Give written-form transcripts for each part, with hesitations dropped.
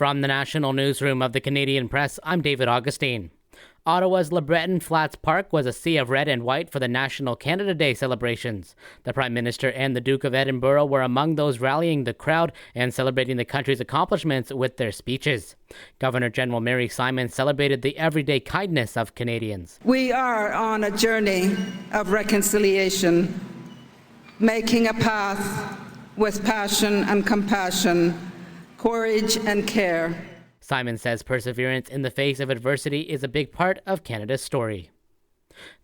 From the National Newsroom of the Canadian Press, I'm David Augustine. Ottawa's Le Breton Flats Park was a sea of red and white for the National Canada Day celebrations. The Prime Minister and the Duke of Edinburgh were among those rallying the crowd and celebrating the country's accomplishments with their speeches. Governor-General Mary Simon celebrated the everyday kindness of Canadians. We are on a journey of reconciliation, making a path with passion and compassion, courage and care. Simon says perseverance in the face of adversity is a big part of Canada's story.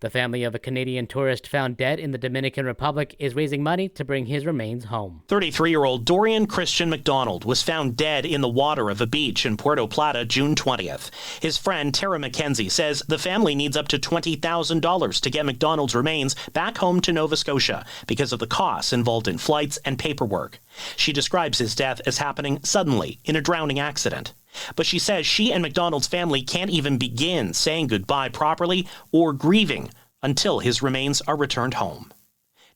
The family of a Canadian tourist found dead in the Dominican Republic is raising money to bring his remains home. 33-year-old Dorian Christian McDonald was found dead in the water of a beach in Puerto Plata June 20th. His friend Tara McKenzie says the family needs up to $20,000 to get McDonald's remains back home to Nova Scotia because of the costs involved in flights and paperwork. She describes his death as happening suddenly in a drowning accident. But she says she and McDonald's family can't even begin saying goodbye properly or grieving until his remains are returned home.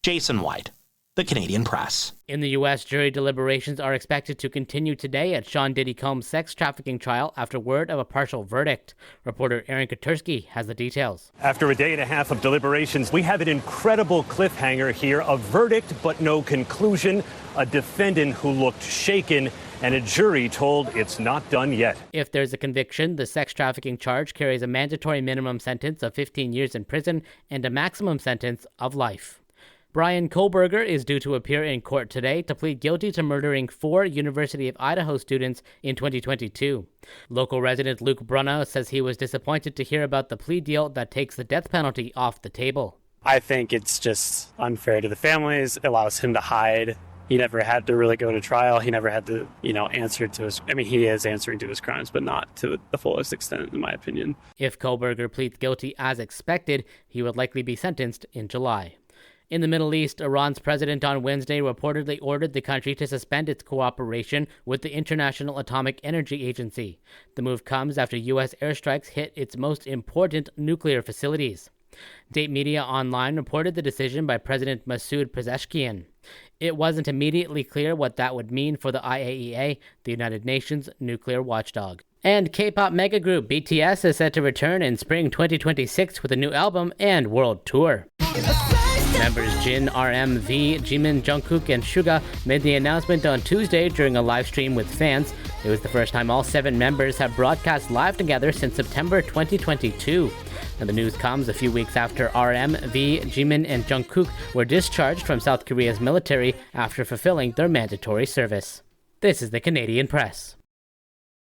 Jason White, The Canadian Press. In the U.S., jury deliberations are expected to continue today at Sean Diddy Combs' sex trafficking trial after word of a partial verdict. Reporter Aaron Katursky has the details. After a day and a half of deliberations, we have an incredible cliffhanger here. A verdict, but no conclusion. A defendant who looked shaken, and a jury told it's not done yet. If there's a conviction, the sex trafficking charge carries a mandatory minimum sentence of 15 years in prison and a maximum sentence of life. Brian Kohberger is due to appear in court today to plead guilty to murdering 4 University of Idaho students in 2022. Local resident Luke Brunner says he was disappointed to hear about the plea deal that takes the death penalty off the table. I think it's just unfair to the families. It allows him to hide. He never had to really go to trial. He never had to, answer to his... he is answering to his crimes, but not to the fullest extent, in my opinion. If Kohberger pleads guilty as expected, he would likely be sentenced in July. In the Middle East, Iran's president on Wednesday reportedly ordered the country to suspend its cooperation with the International Atomic Energy Agency. The move comes after U.S. airstrikes hit its most important nuclear facilities. Date Media Online reported the decision by President Masoud Pezeshkian. It wasn't immediately clear what that would mean for the IAEA, the United Nations nuclear watchdog. And K-pop megagroup BTS is set to return in spring 2026 with a new album and world tour. Members Jin, RM, V, Jimin, Jungkook, and Suga made the announcement on Tuesday during a live stream with fans. It was the first time all 7 members have broadcast live together since September 2022. And the news comes a few weeks after RM, V, Jimin, and Jungkook were discharged from South Korea's military after fulfilling their mandatory service. This is the Canadian Press.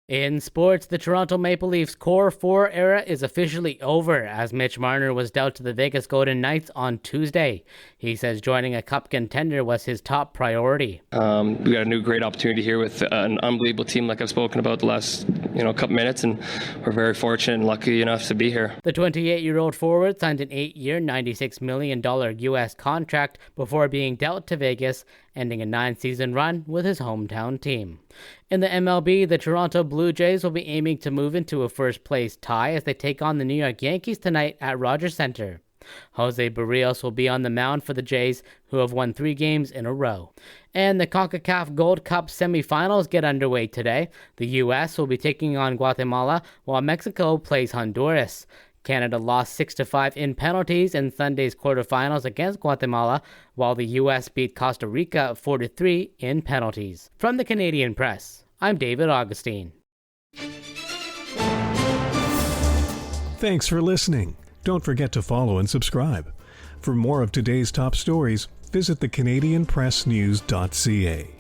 In sports, the Toronto Maple Leafs Core 4 era is officially over as Mitch Marner was dealt to the Vegas Golden Knights on Tuesday. He says joining a cup contender was his top priority. We got a new great opportunity here with an unbelievable team like I've spoken about the last couple minutes, and we're very fortunate and lucky enough to be here. The 28-year-old forward signed an 8-year, $96 million U.S. contract before being dealt to Vegas, ending a 9-season run with his hometown team. In the MLB, the Toronto Blue Jays will be aiming to move into a first-place tie as they take on the New York Yankees tonight at Rogers Center. Jose Barrios will be on the mound for the Jays, who have won 3 games in a row. And the CONCACAF Gold Cup semifinals get underway today. The U.S. will be taking on Guatemala, while Mexico plays Honduras. Canada lost 6-5 in penalties in Sunday's quarterfinals against Guatemala, while the U.S. beat Costa Rica 4-3 in penalties. From the Canadian Press, I'm David Augustine. Thanks for listening. Don't forget to follow and subscribe. For more of today's top stories, visit thecanadianpressnews.ca.